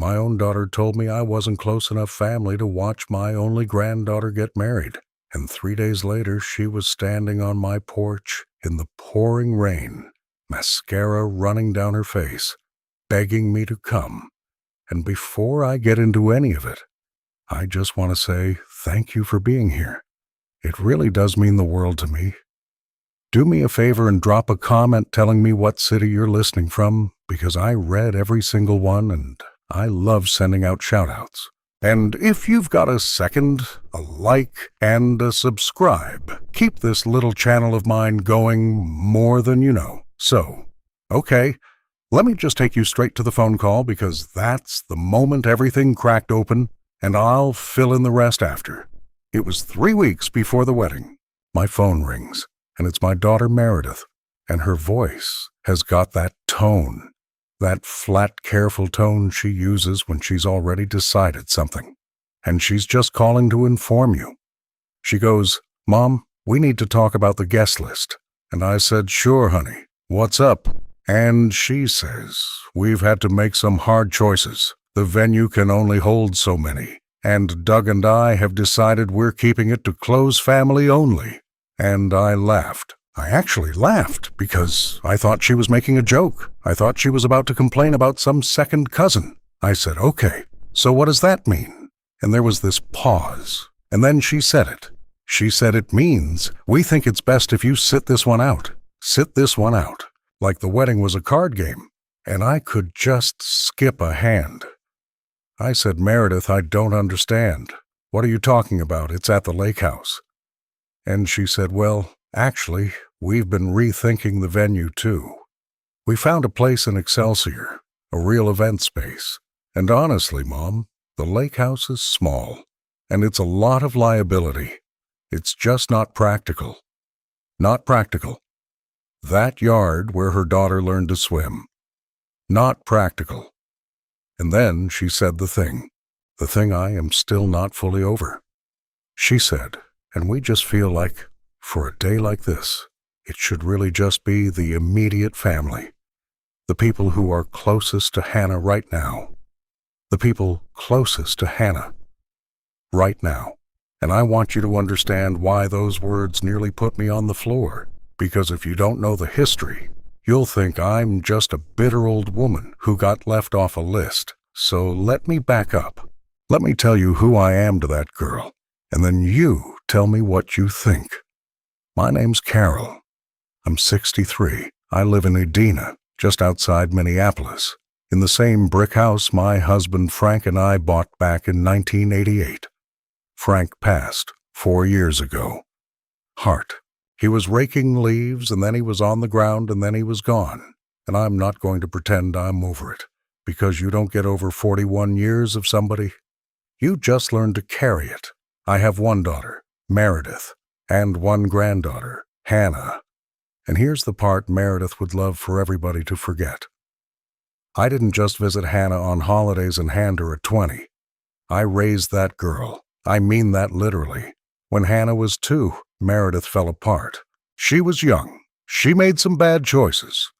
My own daughter told me I wasn't close enough family to watch my only granddaughter get married, and 3 days later she was standing on my porch in the pouring rain, mascara running down her face, begging me to come. And before I get into any of it, I just want to say thank you for being here. It really does mean the world to me. Do me a favor and drop a comment telling me what city you're listening from, because I read every single one and I love sending out shout-outs. And if you've got a second, a like, and a subscribe, keep this little channel of mine going more than you know. So, okay, let me just take you straight to the phone call because that's the moment everything cracked open, and I'll fill in the rest after. It was 3 weeks before the wedding. My phone rings, and it's my daughter Meredith, and her voice has got that tone. That flat, careful tone she uses when she's already decided something. And she's just calling to inform you. She goes, "Mom, we need to talk about the guest list." And I said, "Sure, honey. What's up?" And she says, "We've had to make some hard choices. The venue can only hold so many. And Doug and I have decided we're keeping it to close family only." And I laughed. I actually laughed because I thought she was making a joke. I thought she was about to complain about some second cousin. I said, "Okay, so what does that mean?" And there was this pause. And then she said it. She said, "It means we think it's best if you sit this one out. Sit this one out." Like the wedding was a card game. And I could just skip a hand. I said, "Meredith, I don't understand. What are you talking about? It's at the lake house." And she said, "Well, actually, we've been rethinking the venue too. We found a place in Excelsior, a real event space. And honestly, Mom, the lake house is small, and it's a lot of liability. It's just not practical. Not practical. That yard where her daughter learned to swim. Not practical." And then she said the thing I am still not fully over. She said, "And we just feel like, for a day like this, it should really just be the immediate family. The people who are closest to Hannah right now. The people closest to Hannah right now." And I want you to understand why those words nearly put me on the floor. Because if you don't know the history, you'll think I'm just a bitter old woman who got left off a list. So let me back up. Let me tell you who I am to that girl, and then you tell me what you think. My name's Carol. I'm 63. I live in Edina, just outside Minneapolis, in the same brick house my husband Frank and I bought back in 1988. Frank passed 4 years ago. Heart. He was raking leaves, and then he was on the ground, and then he was gone. And I'm not going to pretend I'm over it, because you don't get over 41 years of somebody. You just learn to carry it. I have one daughter, Meredith, and one granddaughter, Hannah. And here's the part Meredith would love for everybody to forget. I didn't just visit Hannah on holidays and hand her a 20. I raised that girl. I mean that literally. When Hannah was 2, Meredith fell apart. She was young. She made some bad choices.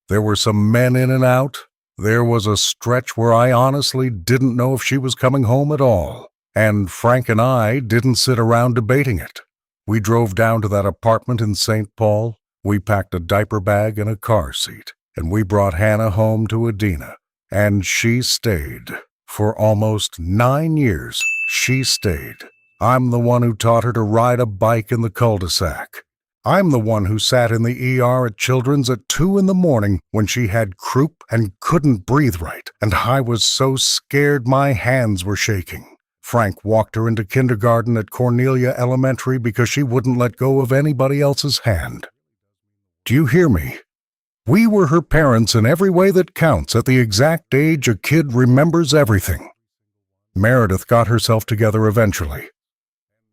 There were some men in and out. There was a stretch where I honestly didn't know if she was coming home at all. And Frank and I didn't sit around debating it. We drove down to that apartment in St. Paul. We packed a diaper bag and a car seat, and we brought Hannah home to Edina. And she stayed. For almost 9 years, she stayed. I'm the one who taught her to ride a bike in the cul-de-sac. I'm the one who sat in the ER at Children's at 2 in the morning when she had croup and couldn't breathe right, and I was so scared my hands were shaking. Frank walked her into kindergarten at Cornelia Elementary because she wouldn't let go of anybody else's hand. Do you hear me? We were her parents in every way that counts at the exact age a kid remembers everything. Meredith got herself together eventually.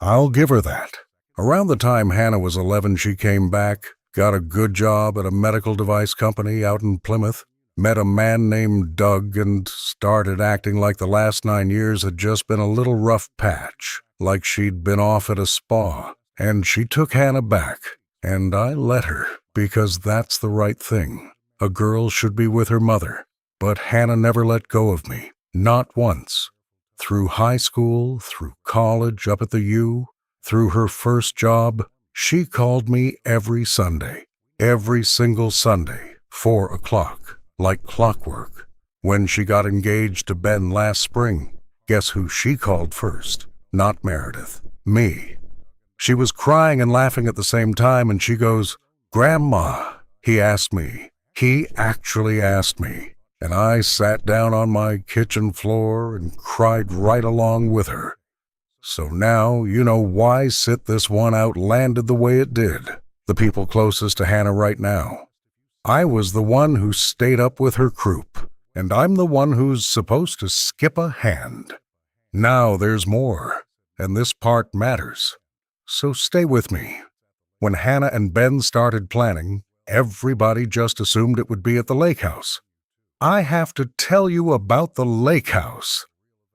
I'll give her that. Around the time Hannah was 11, she came back, got a good job at a medical device company out in Plymouth, met a man named Doug, and started acting like the last 9 years had just been a little rough patch, like she'd been off at a spa. And she took Hannah back, and I let her, because that's the right thing. A girl should be with her mother. But Hannah never let go of me. Not once. Through high school, through college up at the U, through her first job, she called me every Sunday. Every single Sunday, 4 o'clock, like clockwork. When she got engaged to Ben last spring, guess who she called first? Not Meredith. Me. She was crying and laughing at the same time, and she goes, "Grandma," he asked me. He actually asked me. And I sat down on my kitchen floor and cried right along with her. So now you know why Sit This One Out landed the way it did. The people closest to Hannah right now. I was the one who stayed up with her croup, and I'm the one who's supposed to skip a hand. Now there's more, and this part matters. So stay with me. When Hannah and Ben started planning, everybody just assumed it would be at the lake house. I have to tell you about the lake house.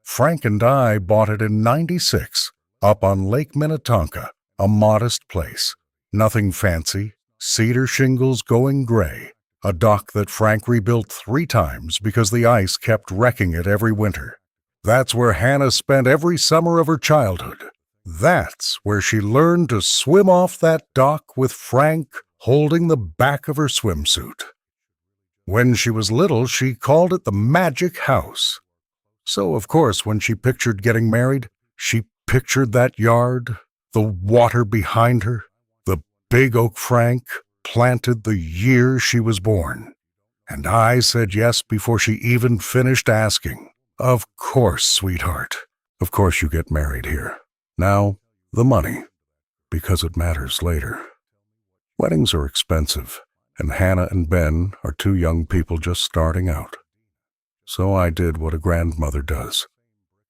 Frank and I bought it in '96, up on Lake Minnetonka, a modest place. Nothing fancy, cedar shingles going gray, a dock that Frank rebuilt 3 times because the ice kept wrecking it every winter. That's where Hannah spent every summer of her childhood. That's where she learned to swim off that dock with Frank holding the back of her swimsuit. When she was little, she called it the Magic House. So, of course, when she pictured getting married, she pictured that yard, the water behind her, the big oak Frank planted the year she was born. And I said yes before she even finished asking. Of course, sweetheart. Of course you get married here. Now, the money, because it matters later. Weddings are expensive, and Hannah and Ben are 2 young people just starting out. So I did what a grandmother does.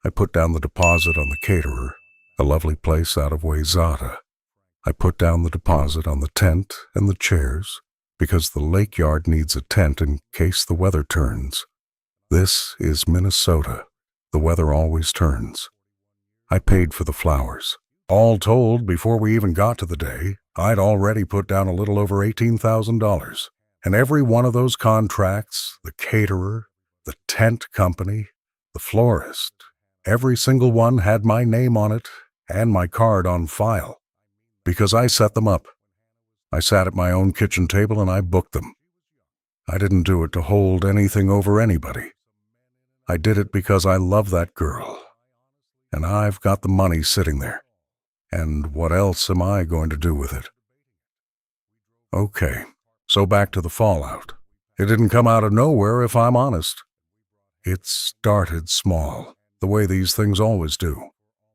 I put down the deposit on the caterer, a lovely place out of Wayzata. I put down the deposit on the tent and the chairs, because the lake yard needs a tent in case the weather turns. This is Minnesota. The weather always turns. I paid for the flowers. All told, before we even got to the day, I'd already put down a little over $18,000. And every one of those contracts, the caterer, the tent company, the florist, every single one had my name on it and my card on file. Because I set them up. I sat at my own kitchen table and I booked them. I didn't do it to hold anything over anybody. I did it because I love that girl. And I've got the money sitting there. And what else am I going to do with it? Okay, so back to the fallout. It didn't come out of nowhere, if I'm honest. It started small, the way these things always do.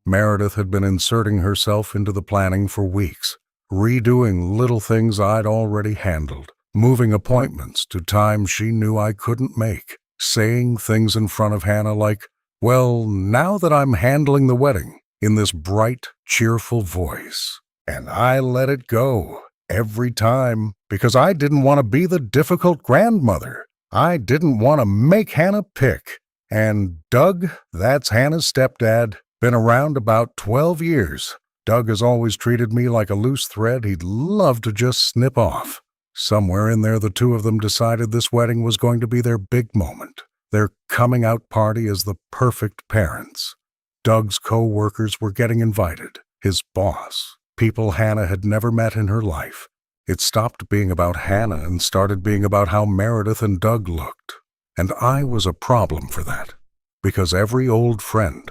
Meredith had been inserting herself into the planning for weeks, redoing little things I'd already handled, moving appointments to times she knew I couldn't make, saying things in front of Hannah like, "Well, now that I'm handling the wedding," in this bright, cheerful voice. And I let it go, every time, because I didn't want to be the difficult grandmother. I didn't want to make Hannah pick. And Doug, that's Hannah's stepdad, been around about 12 years. Doug has always treated me like a loose thread he'd love to just snip off. Somewhere in there, the 2 of them decided this wedding was going to be their big moment, their coming out party as the perfect parents. Doug's co-workers were getting invited, his boss, people Hannah had never met in her life. It stopped being about Hannah and started being about how Meredith and Doug looked. And I was a problem for that, because every old friend,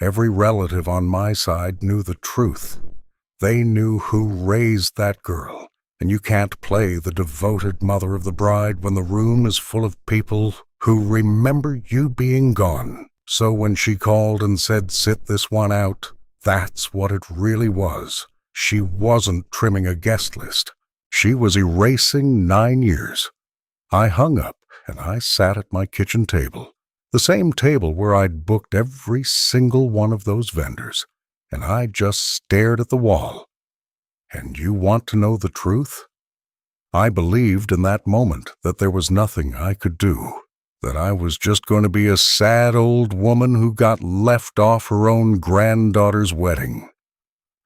every relative on my side knew the truth. They knew who raised that girl, and you can't play the devoted mother of the bride when the room is full of people who remember you being gone. So when she called and said, "Sit this one out," that's what it really was. She wasn't trimming a guest list. She was erasing 9 years. I hung up and I sat at my kitchen table, the same table where I'd booked every single one of those vendors, and I just stared at the wall. And you want to know the truth? I believed in that moment that there was nothing I could do, that I was just going to be a sad old woman who got left off her own granddaughter's wedding.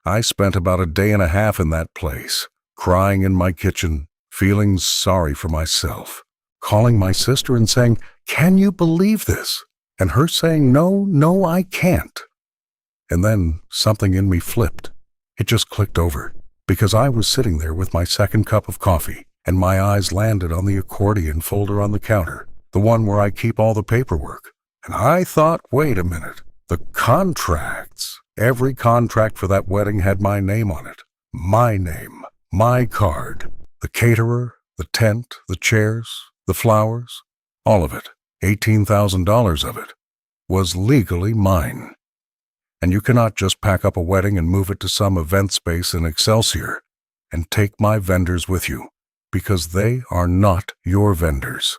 I spent about a day and a half in that place, crying in my kitchen, feeling sorry for myself, calling my sister and saying, "Can you believe this?" and her saying, "No, no, I can't." And then something in me flipped. It just clicked over, because I was sitting there with my second cup of coffee, and my eyes landed on the accordion folder on the counter, the one where I keep all the paperwork. And I thought, wait a minute, the contracts. Every contract for that wedding had my name on it. My name, my card, the caterer, the tent, the chairs, the flowers, all of it, $18,000 of it, was legally mine. And you cannot just pack up a wedding and move it to some event space in Excelsior and take my vendors with you, because they are not your vendors.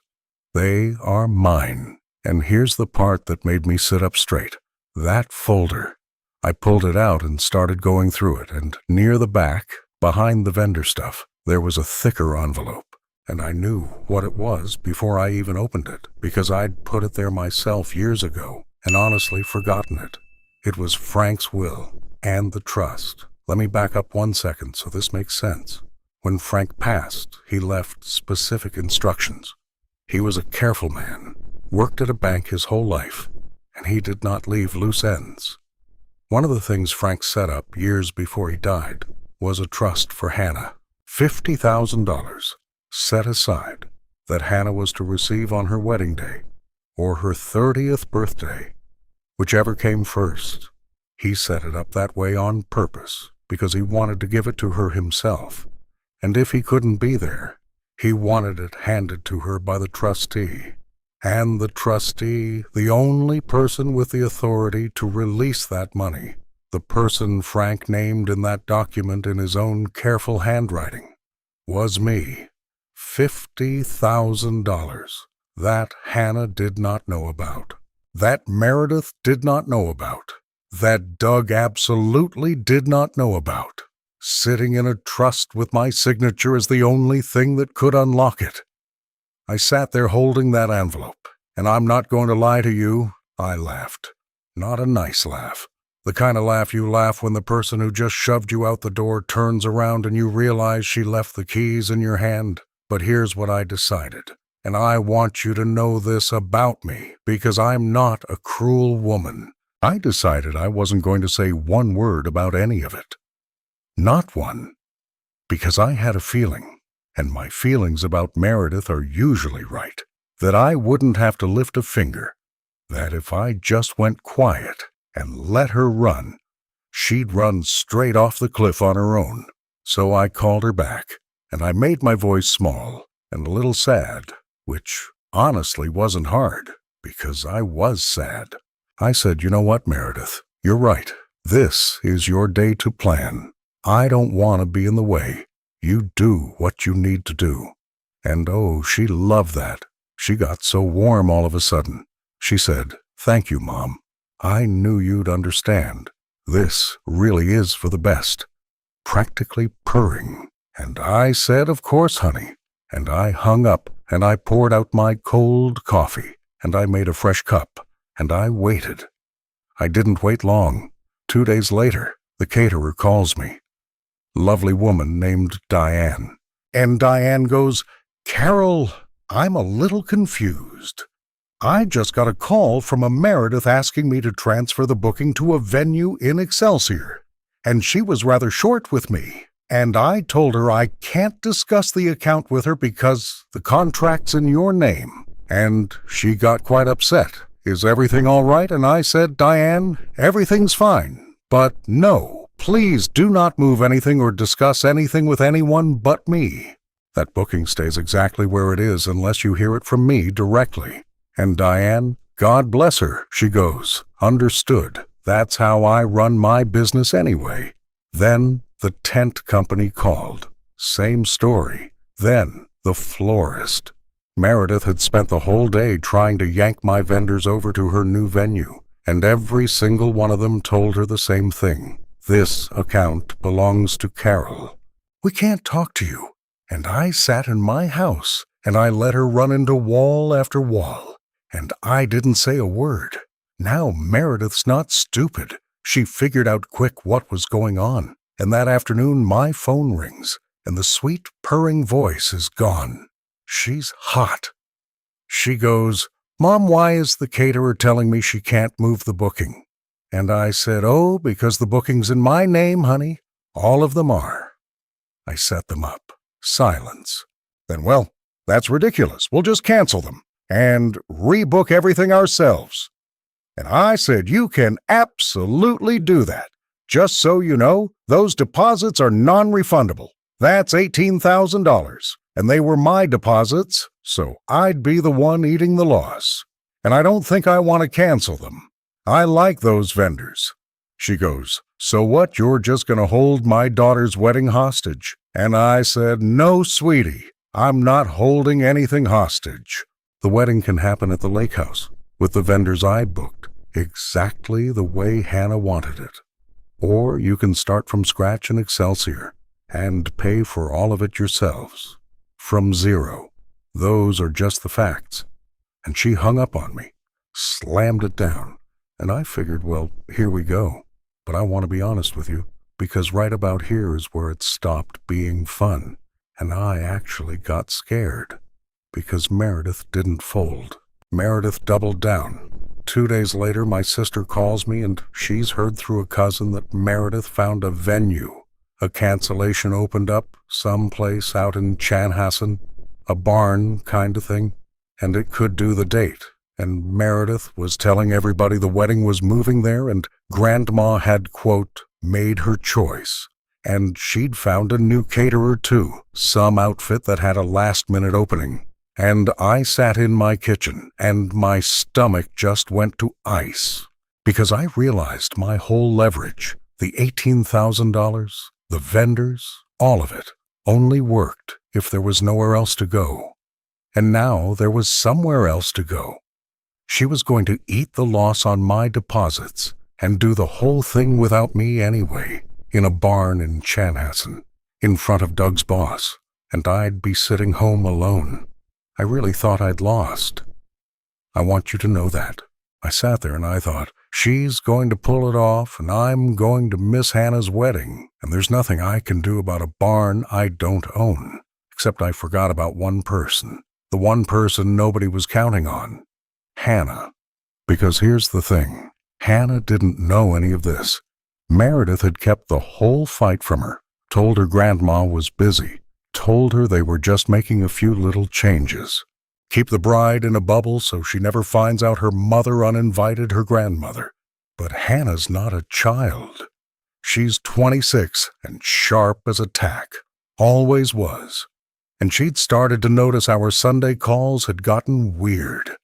They are mine. And here's the part that made me sit up straight. That folder. I pulled it out and started going through it, and near the back, behind the vendor stuff, there was a thicker envelope. And I knew what it was before I even opened it, because I'd put it there myself years ago and honestly forgotten it. It was Frank's will and the trust. Let me back up 1 second so this makes sense. When Frank passed, he left specific instructions. He was a careful man, worked at a bank his whole life, and he did not leave loose ends. One of the things Frank set up years before he died was a trust for Hannah, $50,000 set aside that Hannah was to receive on her wedding day or her 30th birthday, whichever came first. He set it up that way on purpose because he wanted to give it to her himself, and if he couldn't be there, he wanted it handed to her by the trustee. And the trustee, the only person with the authority to release that money, the person Frank named in that document in his own careful handwriting, was me. $50,000. That Hannah did not know about. That Meredith did not know about. That Doug absolutely did not know about. Sitting in a trust with my signature as the only thing that could unlock it. I sat there holding that envelope, and I'm not going to lie to you, I laughed. Not a nice laugh. The kind of laugh you laugh when the person who just shoved you out the door turns around and you realize she left the keys in your hand. But here's what I decided, and I want you to know this about me, because I'm not a cruel woman. I decided I wasn't going to say one word about any of it. Not one. Because I had a feeling, and my feelings about Meredith are usually right, that I wouldn't have to lift a finger, that if I just went quiet and let her run, she'd run straight off the cliff on her own. So I called her back, and I made my voice small and a little sad, which honestly wasn't hard, because I was sad. I said, "You know what, Meredith? You're right. This is your day to plan. I don't want to be in the way. You do what you need to do." And oh, she loved that. She got so warm all of a sudden. She said, "Thank you, Mom. I knew you'd understand. This really is for the best." Practically purring. And I said, "Of course, honey." And I hung up, and I poured out my cold coffee, and I made a fresh cup, and I waited. I didn't wait long. 2 days later, the caterer calls me. Lovely woman named Diane. And Diane goes, "Carol, I'm a little confused. I just got a call from a Meredith asking me to transfer the booking to a venue in Excelsior, and she was rather short with me, and I told her I can't discuss the account with her because the contract's in your name." And she got quite upset. "Is everything all right?" And I said, "Diane, everything's fine, but no, please do not move anything or discuss anything with anyone but me. That booking stays exactly where it is unless you hear it from me directly." And Diane, God bless her, she goes, "Understood. That's how I run my business anyway." Then the tent company called. Same story. Then the florist. Meredith had spent the whole day trying to yank my vendors over to her new venue, and every single one of them told her the same thing. "This account belongs to Carol. We can't talk to you." And I sat in my house, and I let her run into wall after wall, and I didn't say a word. Now Meredith's not stupid. She figured out quick what was going on, and that afternoon my phone rings, and the sweet purring voice is gone. She's hot. She goes, "Mom, why is the caterer telling me she can't move the booking?" And I said, "Oh, because the booking's in my name, honey. All of them are." I set them up. Silence. "Then, well, that's ridiculous. We'll just cancel them and rebook everything ourselves." And I said, "You can absolutely do that. Just so you know, those deposits are non-refundable. That's $18,000. And they were my deposits, so I'd be the one eating the loss. And I don't think I want to cancel them. I like those vendors." She goes, "So what, you're just going to hold my daughter's wedding hostage?" And I said, "No, sweetie, I'm not holding anything hostage. The wedding can happen at the lake house with the vendors I booked, exactly the way Hannah wanted it. Or you can start from scratch in Excelsior and pay for all of it yourselves. From zero. Those are just the facts." And she hung up on me, slammed it down, and I figured, well, here we go. But I want to be honest with you, because right about here is where it stopped being fun, and I actually got scared, because Meredith didn't fold. Meredith doubled down. 2 days later, my sister calls me, and she's heard through a cousin that Meredith found a venue. A cancellation opened up someplace out in Chanhassen, a barn kind of thing, and it could do the date. And Meredith was telling everybody the wedding was moving there, and Grandma had, quote, made her choice. And she'd found a new caterer too, some outfit that had a last-minute opening. And I sat in my kitchen, and my stomach just went to ice, because I realized my whole leverage, the $18,000, the vendors, all of it, only worked if there was nowhere else to go. And now there was somewhere else to go. She was going to eat the loss on my deposits and do the whole thing without me anyway, in a barn in Chanhassen, in front of Doug's boss, and I'd be sitting home alone. I really thought I'd lost. I want you to know that. I sat there and I thought, she's going to pull it off, and I'm going to miss Hannah's wedding, and there's nothing I can do about a barn I don't own, except I forgot about one person, the one person nobody was counting on. Hannah. Because here's the thing, Hannah didn't know any of this. Meredith had kept the whole fight from her, told her grandma was busy, told her they were just making a few little changes. Keep the bride in a bubble so she never finds out her mother uninvited her grandmother. But Hannah's not a child. She's 26 and sharp as a tack, always was. And she'd started to notice our Sunday calls had gotten weird.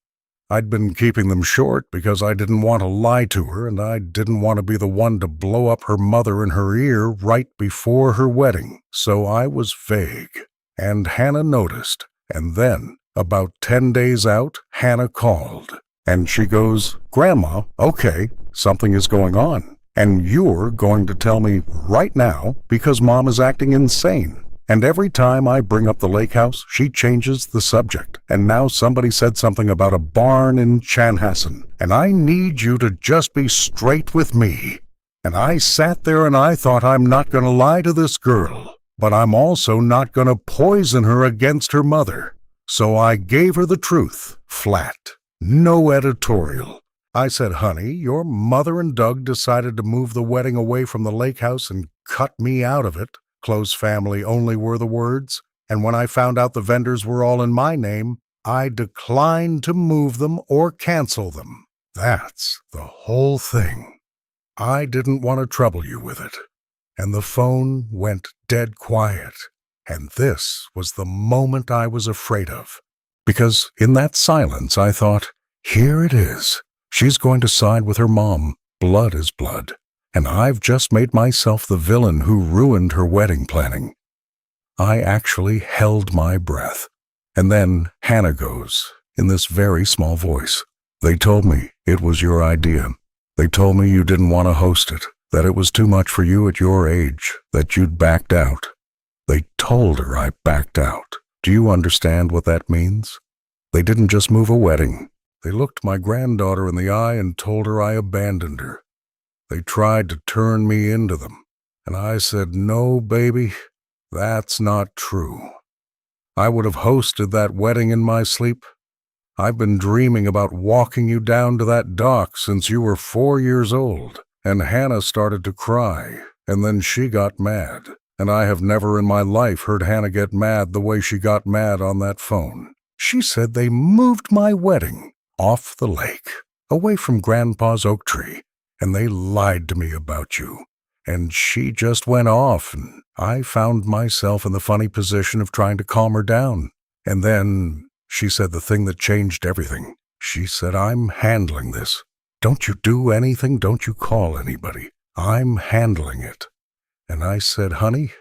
I'd been keeping them short because I didn't want to lie to her, and I didn't want to be the one to blow up her mother in her ear right before her wedding, so I was vague. And Hannah noticed, and then, about 10 days out, Hannah called, and she goes, "Grandma, okay, something is going on, and you're going to tell me right now because Mom is acting insane. And every time I bring up the lake house, she changes the subject. And now somebody said something about a barn in Chanhassen. And I need you to just be straight with me." And I sat there and I thought, I'm not going to lie to this girl, but I'm also not going to poison her against her mother. So I gave her the truth, flat. No editorial. I said, "Honey, your mother and Doug decided to move the wedding away from the lake house and cut me out of it. Close family only were the words, and when I found out the vendors were all in my name, I declined to move them or cancel them. That's the whole thing. I didn't want to trouble you with it." And the phone went dead quiet, and this was the moment I was afraid of. Because in that silence I thought, here it is. She's going to side with her mom. Blood is blood. And I've just made myself the villain who ruined her wedding planning. I actually held my breath. And then Hannah goes, in this very small voice, "They told me it was your idea. They told me you didn't want to host it, that it was too much for you at your age, that you'd backed out." They told her I backed out. Do you understand what that means? They didn't just move a wedding. They looked my granddaughter in the eye and told her I abandoned her. They tried to turn me into them, and I said, "No, baby, that's not true. I would have hosted that wedding in my sleep. I've been dreaming about walking you down to that dock since you were 4 years old." And Hannah started to cry, and then she got mad. And I have never in my life heard Hannah get mad the way she got mad on that phone. She said they moved my wedding off the lake, away from Grandpa's oak tree, and they lied to me about you. And she just went off, and I found myself in the funny position of trying to calm her down. And then she said the thing that changed everything. She said, "I'm handling this. Don't you do anything, don't you call anybody. I'm handling it." And I said, "Honey,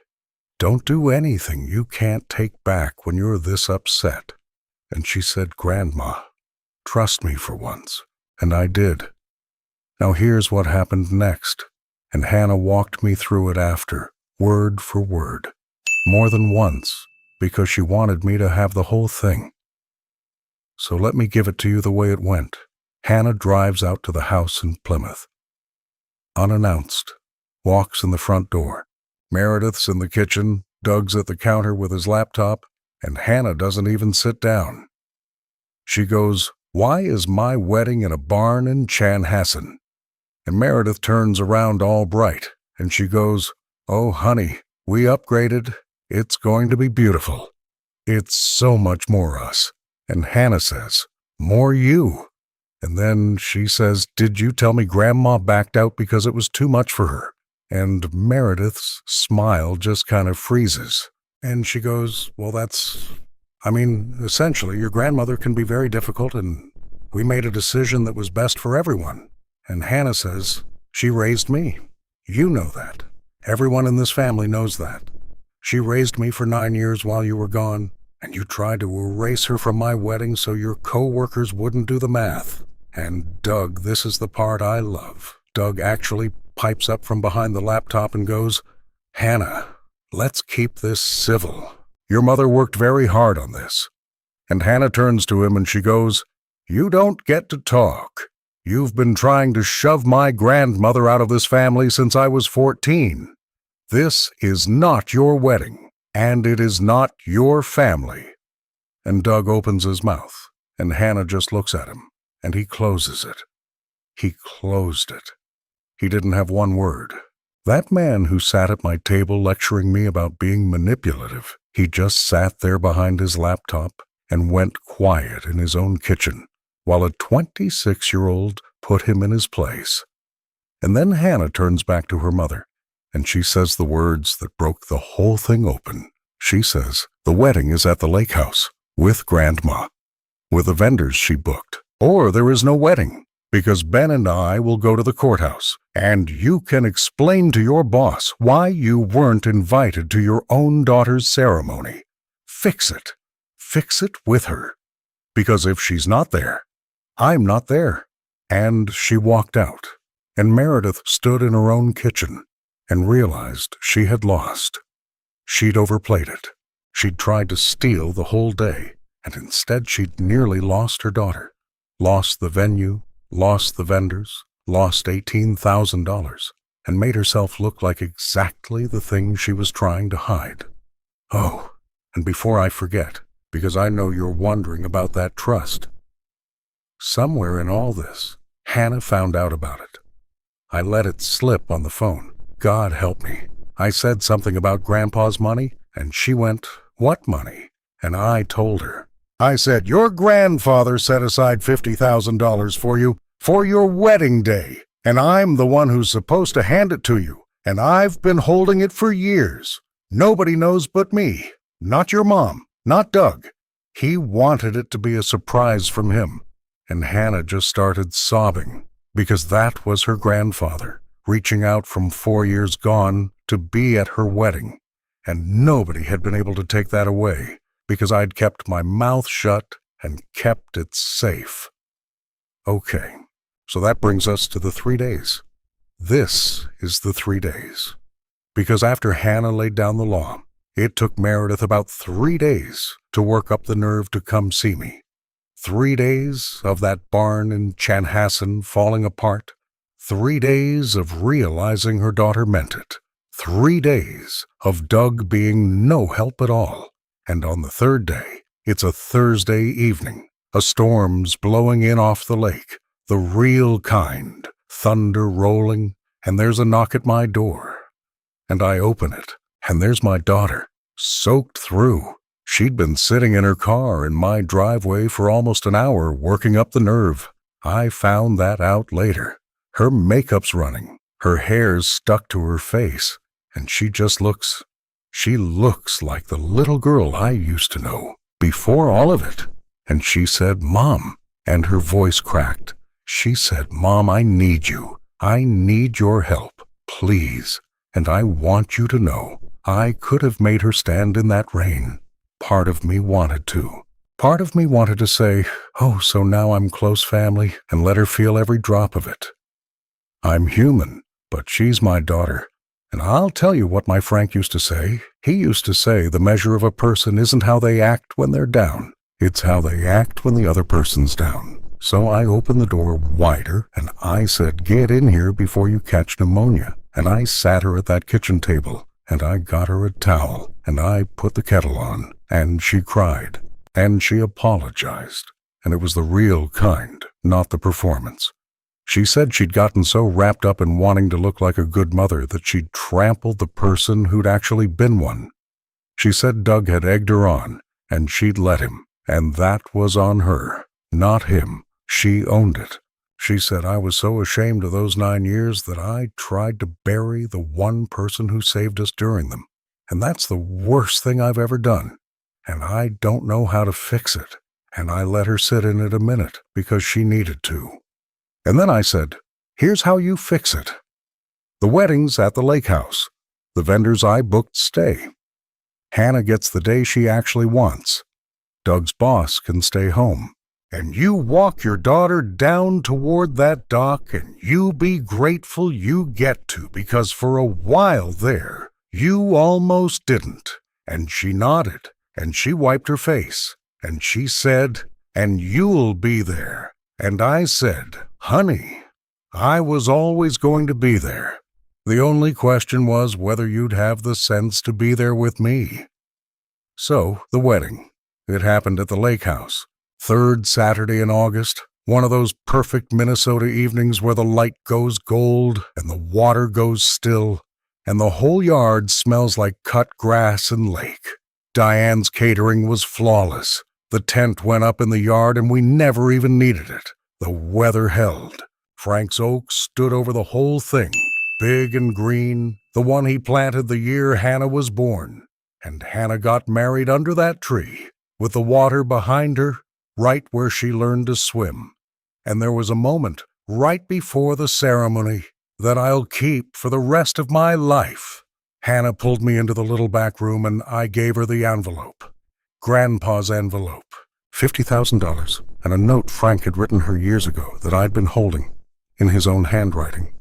don't do anything you can't take back when you're this upset." And she said, "Grandma, trust me for once." And I did. Now here's what happened next. And Hannah walked me through it after, word for word, more than once, because she wanted me to have the whole thing. So let me give it to you the way it went. Hannah drives out to the house in Plymouth. Unannounced, walks in the front door. Meredith's in the kitchen, Doug's at the counter with his laptop, and Hannah doesn't even sit down. She goes, "Why is my wedding in a barn in Chanhassen?" And Meredith turns around all bright, and she goes, "Oh, honey, we upgraded. It's going to be beautiful. It's so much more us." And Hannah says, "More you." And then she says, "Did you tell me Grandma backed out because it was too much for her?" And Meredith's smile just kind of freezes. And she goes, "Well, essentially, your grandmother can be very difficult, and we made a decision that was best for everyone." And Hannah says, "She raised me. You know that. Everyone in this family knows that. She raised me for 9 years while you were gone, and you tried to erase her from my wedding so your co-workers wouldn't do the math." And Doug, this is the part I love. Doug actually pipes up from behind the laptop and goes, "Hannah, let's keep this civil. Your mother worked very hard on this." And Hannah turns to him and she goes, "You don't get to talk. You've been trying to shove my grandmother out of this family since I was 14. This is not your wedding, and it is not your family." And Doug opens his mouth, and Hannah just looks at him, and he closes it. He closed it. He didn't have one word. That man who sat at my table lecturing me about being manipulative, he just sat there behind his laptop and went quiet in his own kitchen, while a 26-year-old put him in his place. And then Hannah turns back to her mother, and she says the words that broke the whole thing open. She says, "The wedding is at the lake house, with Grandma, with the vendors she booked, or there is no wedding, because Ben and I will go to the courthouse, and you can explain to your boss why you weren't invited to your own daughter's ceremony. Fix it. Fix it with her. Because if she's not there, I'm not there." And she walked out, and Meredith stood in her own kitchen and realized she had lost. She'd overplayed it. She'd tried to steal the whole day, and instead she'd nearly lost her daughter, lost the venue, lost the vendors, lost $18,000, and made herself look like exactly the thing she was trying to hide. Oh, and before I forget, because I know you're wondering about that trust, somewhere in all this, Hannah found out about it. I let it slip on the phone. God help me. I said something about Grandpa's money, and she went, "What money?" And I told her. I said, "Your grandfather set aside $50,000 for you for your wedding day, and I'm the one who's supposed to hand it to you, and I've been holding it for years. Nobody knows but me, not your mom, not Doug. He wanted it to be a surprise from him." And Hannah just started sobbing, because that was her grandfather, reaching out from 4 years gone to be at her wedding, and nobody had been able to take that away, because I'd kept my mouth shut and kept it safe. Okay, so that brings us to the 3 days. This is the 3 days. Because after Hannah laid down the law, it took Meredith about 3 days to work up the nerve to come see me. 3 days of that barn in Chanhassen falling apart. 3 days of realizing her daughter meant it. 3 days of Doug being no help at all. And on the 3rd day, it's a Thursday evening, A storm's blowing in off the lake, the real kind, thunder rolling, and there's a knock at my door. And I open it, and there's my daughter, soaked through. She'd been sitting in her car in my driveway for almost an hour working up the nerve. I found that out later. Her makeup's running, her hair's stuck to her face, and she looks like the little girl I used to know, before all of it. And she said, "Mom," and her voice cracked. She said, "Mom, I need you. I need your help, please. And I want you to know, I could have made her stand in that rain." Part of me wanted to. Part of me wanted to say, "Oh, so now I'm close family," and let her feel every drop of it. I'm human, but she's my daughter. And I'll tell you what my Frank used to say. He used to say the measure of a person isn't how they act when they're down. It's how they act when the other person's down. So I opened the door wider, and I said, "Get in here before you catch pneumonia." And I sat her at that kitchen table, and I got her a towel, and I put the kettle on, and she cried, and she apologized. And it was the real kind, not the performance. She said she'd gotten so wrapped up in wanting to look like a good mother that she'd trampled the person who'd actually been one. She said Doug had egged her on, and she'd let him, and that was on her, not him. She owned it. She said I was so ashamed of those 9 years that I tried to bury the one person who saved us during them. And that's the worst thing I've ever done. And I don't know how to fix it. And I let her sit in it a minute because she needed to. And then I said, "Here's how you fix it. The wedding's at the lake house. The vendors I booked stay. Hannah gets the day she actually wants. Doug's boss can stay home. And you walk your daughter down toward that dock, and you be grateful you get to, because for a while there, you almost didn't." And she nodded, and she wiped her face, and she said, "And you'll be there." And I said, "Honey, I was always going to be there. The only question was whether you'd have the sense to be there with me." So, the wedding. It happened at the lake house. 3rd Saturday in August, one of those perfect Minnesota evenings where the light goes gold and the water goes still, and the whole yard smells like cut grass and lake. Diane's catering was flawless. The tent went up in the yard and we never even needed it. The weather held. Frank's oak stood over the whole thing, big and green, the one he planted the year Hannah was born. And Hannah got married under that tree, with the water behind her, right where she learned to swim. And there was a moment right before the ceremony that I'll keep for the rest of my life. Hannah pulled me into the little back room and I gave her the envelope. Grandpa's envelope. $50,000 and a note Frank had written her years ago that I'd been holding in his own handwriting.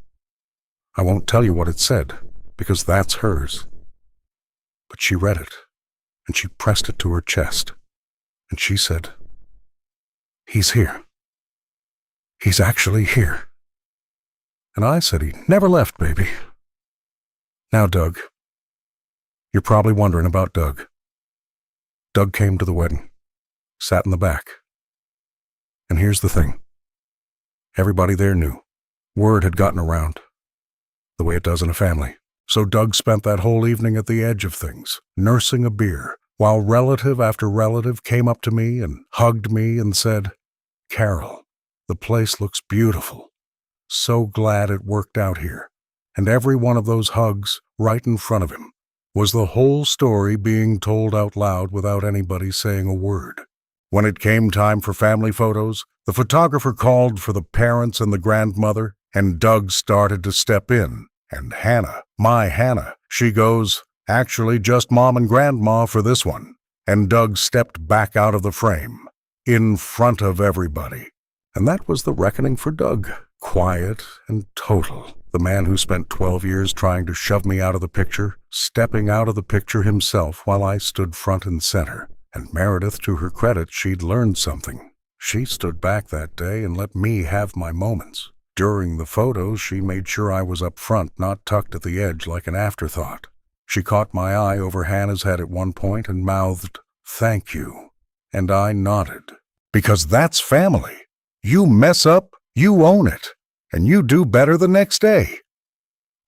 I won't tell you what it said, because that's hers. But she read it, and she pressed it to her chest, and she said, "He's here. He's actually here." And I said, "He never left, baby." Now, Doug. You're probably wondering about Doug. Doug came to the wedding, sat in the back. And here's the thing. Everybody there knew. Word had gotten around, the way it does in a family. So Doug spent that whole evening at the edge of things, nursing a beer, while relative after relative came up to me and hugged me and said, "Carol, the place looks beautiful. So glad it worked out here." And every one of those hugs, right in front of him, was the whole story being told out loud without anybody saying a word. When it came time for family photos, the photographer called for the parents and the grandmother, and Doug started to step in. And Hannah, my Hannah, she goes, "Actually just Mom and Grandma for this one." And Doug stepped back out of the frame, in front of everybody. And that was the reckoning for Doug. Quiet and total. The man who spent 12 years trying to shove me out of the picture, stepping out of the picture himself while I stood front and center. And Meredith, to her credit, she'd learned something. She stood back that day and let me have my moments. During the photos, she made sure I was up front, not tucked at the edge like an afterthought. She caught my eye over Hannah's head at one point and mouthed, "Thank you." And I nodded. Because that's family. You mess up, you own it, and you do better the next day.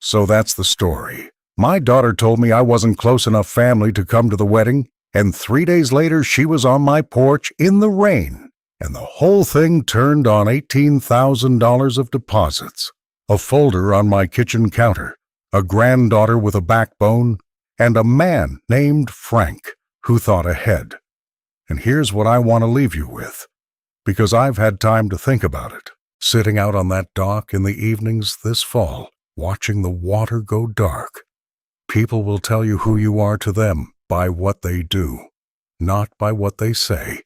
So that's the story. My daughter told me I wasn't close enough family to come to the wedding, and 3 days later she was on my porch in the rain, and the whole thing turned on $18,000 of deposits, a folder on my kitchen counter, a granddaughter with a backbone, and a man named Frank who thought ahead. And here's what I want to leave you with, because I've had time to think about it, sitting out on that dock in the evenings this fall, watching the water go dark. People will tell you who you are to them by what they do, not by what they say.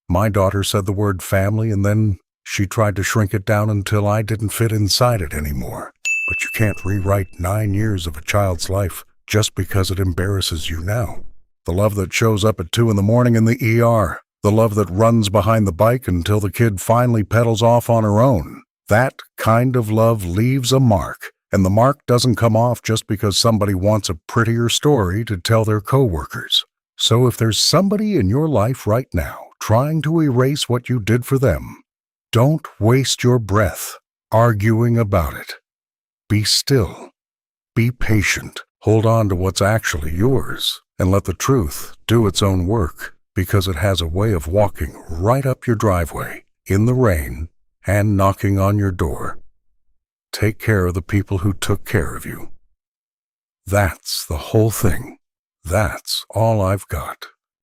My daughter said the word family, and then she tried to shrink it down until I didn't fit inside it anymore. But you can't rewrite 9 years of a child's life just because it embarrasses you now. The love that shows up at 2 in the morning in the ER, the love that runs behind the bike until the kid finally pedals off on her own, that kind of love leaves a mark. And the mark doesn't come off just because somebody wants a prettier story to tell their coworkers. So if there's somebody in your life right now trying to erase what you did for them, don't waste your breath arguing about it. Be still. Be patient. Hold on to what's actually yours and let the truth do its own work, because it has a way of walking right up your driveway in the rain and knocking on your door. Take care of the people who took care of you. That's the whole thing. That's all I've got.